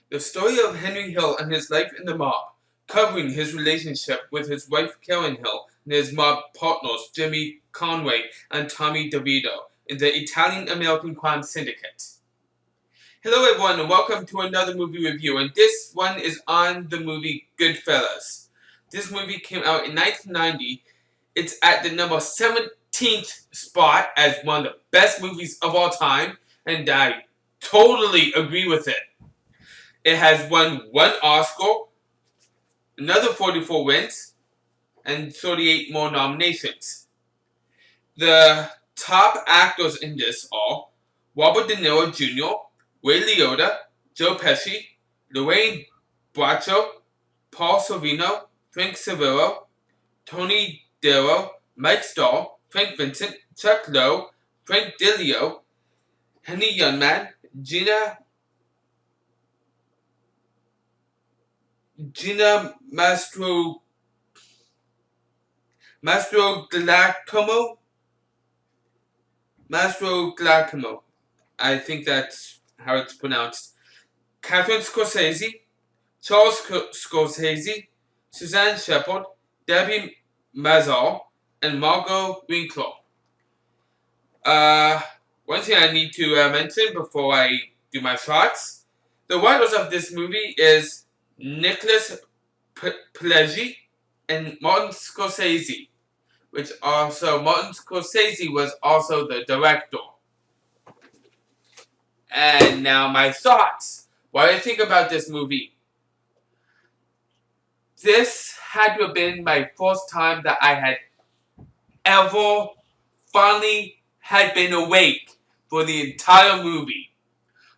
The story of Henry Hill and his life in the mob, covering his relationship with his wife Karen Hill and his mob partners Jimmy Conway and Tommy DeVito in the Italian-American crime syndicate. Hello everyone and welcome to another movie review, and this one is on the movie Goodfellas. This movie came out in 1990. It's at the number 17th spot as one of the best movies of all time, and I totally agree with it. It has won one Oscar, another 44 wins, and 38 more nominations. The top actors in this are Robert De Niro Jr., Ray Liotta, Joe Pesci, Lorraine Braccio, Paul Sorvino, Frank Severo, Tony Darrow, Mike Starr, Frank Vincent, Chuck Lowe, Frank DiLeo, Henny Youngman, Gina Mastro Giacomo. I think that's how it's pronounced. Catherine Scorsese, Charles Scorsese, Suzanne Shepard, Debbie Mazar, and Margot Winkler. One thing I need to mention before I do my thoughts. The writers of this movie is Nicholas Pileggi and Martin Scorsese, Martin Scorsese was also the director. And now my thoughts. What I think about this movie. This had to have been my first time that I had ever finally had been awake for the entire movie.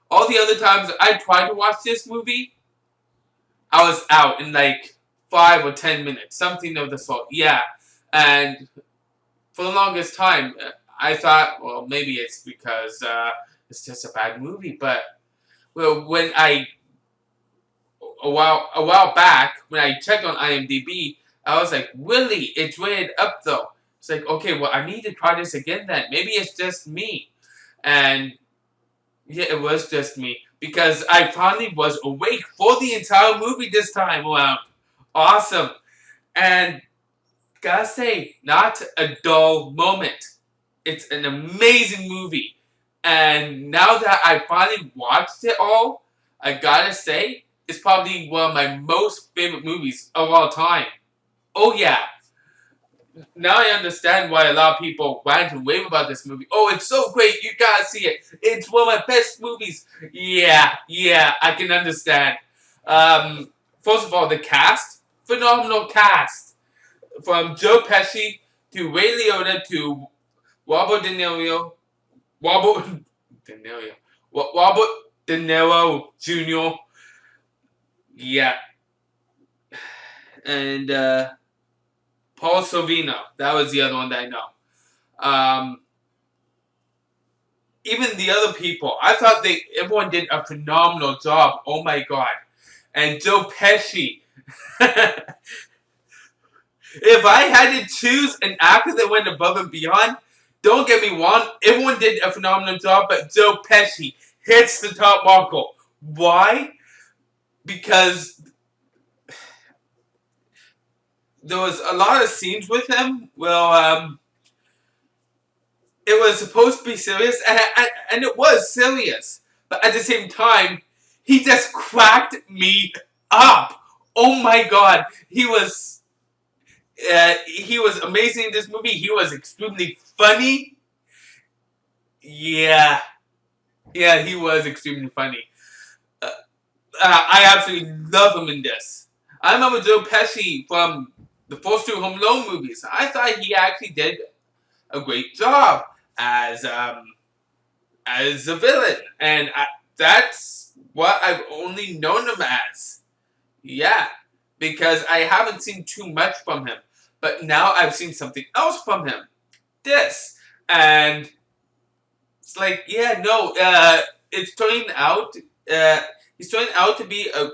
All the other times I tried to watch this movie, I was out in like 5 or 10 minutes, something of the sort. Yeah, and for the longest time, I thought, well, maybe it's because it's just a bad movie. But when a while back, when I checked on IMDb, I was like, really, it's rated up though. It's like, okay, well, I need to try this again then. Maybe it's just me. And yeah, it was just me. Because I finally was awake for the entire movie this time around. Awesome. And gotta say, not a dull moment. It's an amazing movie. And now that I finally watched it all, I gotta say, it's probably one of my most favorite movies of all time. Oh yeah. Now I understand why a lot of people rant and rave about this movie. Oh, it's so great, you gotta see it. It's one of my best movies. Yeah, I can understand. First of all, the cast. Phenomenal cast. From Joe Pesci to Ray Liotta to Robert De Niro. Robert De Niro Jr. Yeah. And Paul Sorvino. That was the other one that I know. Even the other people, I thought everyone did a phenomenal job. Oh my god. And Joe Pesci. If I had to choose an actor that went above and beyond, don't get me wrong, everyone did a phenomenal job, but Joe Pesci hits the top marker. Why? Because there was a lot of scenes with him. Well, it was supposed to be serious, and it was serious. But at the same time, he just cracked me up. Oh my god, he was amazing in this movie. He was extremely funny. Yeah, he was extremely funny. I absolutely love him in this. I remember Joe Pesci from the first two Home Alone movies. I thought he actually did a great job as a villain, and that's what I've only known him as. Yeah, because I haven't seen too much from him, but now I've seen something else from him. This, and it's like, yeah, no, it's turning out. He's turning out to be a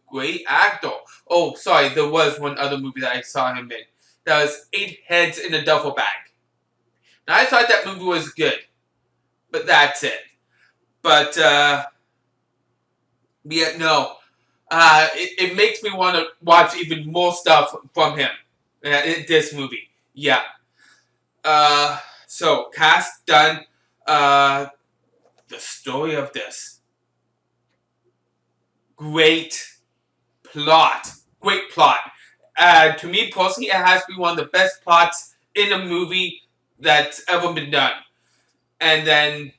great actor. Oh, sorry, there was one other movie that I saw him in. That was 8 Heads in a Duffel Bag. Now, I thought that movie was good, but that's it. But Yeah, no. It makes me want to watch even more stuff from him in this movie. Yeah. Uh, so, cast done. Uh, the story of this. Great plot. Great plot. To me personally, it has to be one of the best plots in a movie that's ever been done. And then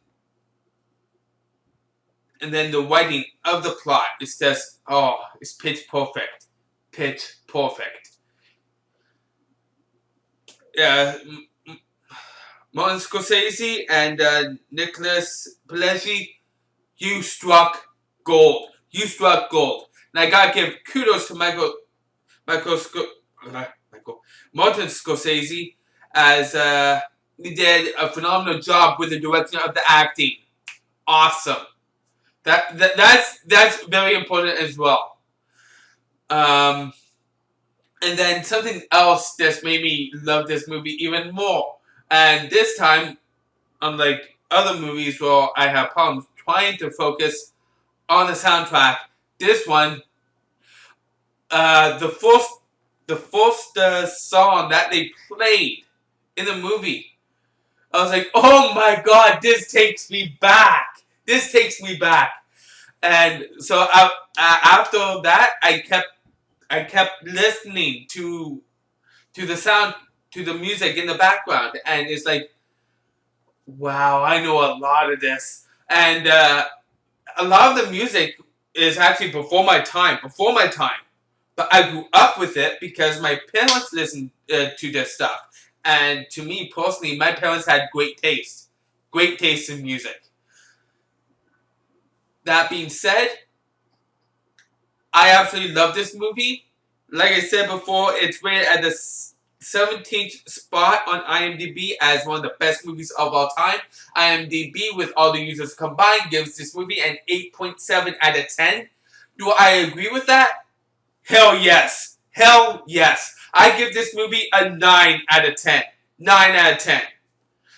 the writing of the plot is just, oh, it's pitch perfect. Pitch perfect. Yeah, Martin Scorsese and Nicholas Pesci, you struck gold. You struck gold. And I gotta give kudos to Michael Martin Scorsese as he did a phenomenal job with the direction of the acting. Awesome. That's very important as well. Um, and then something else that's made me love this movie even more. And this time, unlike other movies where I have problems trying to focus on the soundtrack, this one, the first song that they played in the movie, I was like, oh my god, this takes me back. This takes me back. And so after that, I kept listening to the sound, to the music in the background, and it's like, wow, I know a lot of this. And a lot of the music is actually before my time. Before my time. But I grew up with it because my parents listened to this stuff. And to me personally, my parents had great taste. Great taste in music. That being said, I absolutely love this movie. Like I said before, it's rated at the 17th spot on IMDb as one of the best movies of all time. IMDb, with all the users combined, gives this movie an 8.7 out of 10. Do I agree with that? Hell yes. Hell yes. I give this movie a 9 out of 10. 9 out of 10.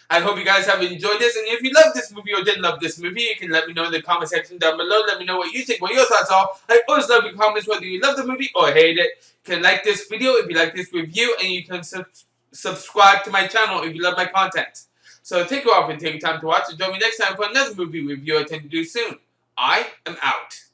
I hope you guys have enjoyed this, and if you love this movie or didn't love this movie, you can let me know in the comment section down below. Let me know what you think, what your thoughts are. I always love your comments, whether you love the movie or hate it. You can like this video if you like this review, and you can subscribe to my channel if you love my content. So thank you all for taking time to watch, and join me next time for another movie review I intend to do soon. I am out.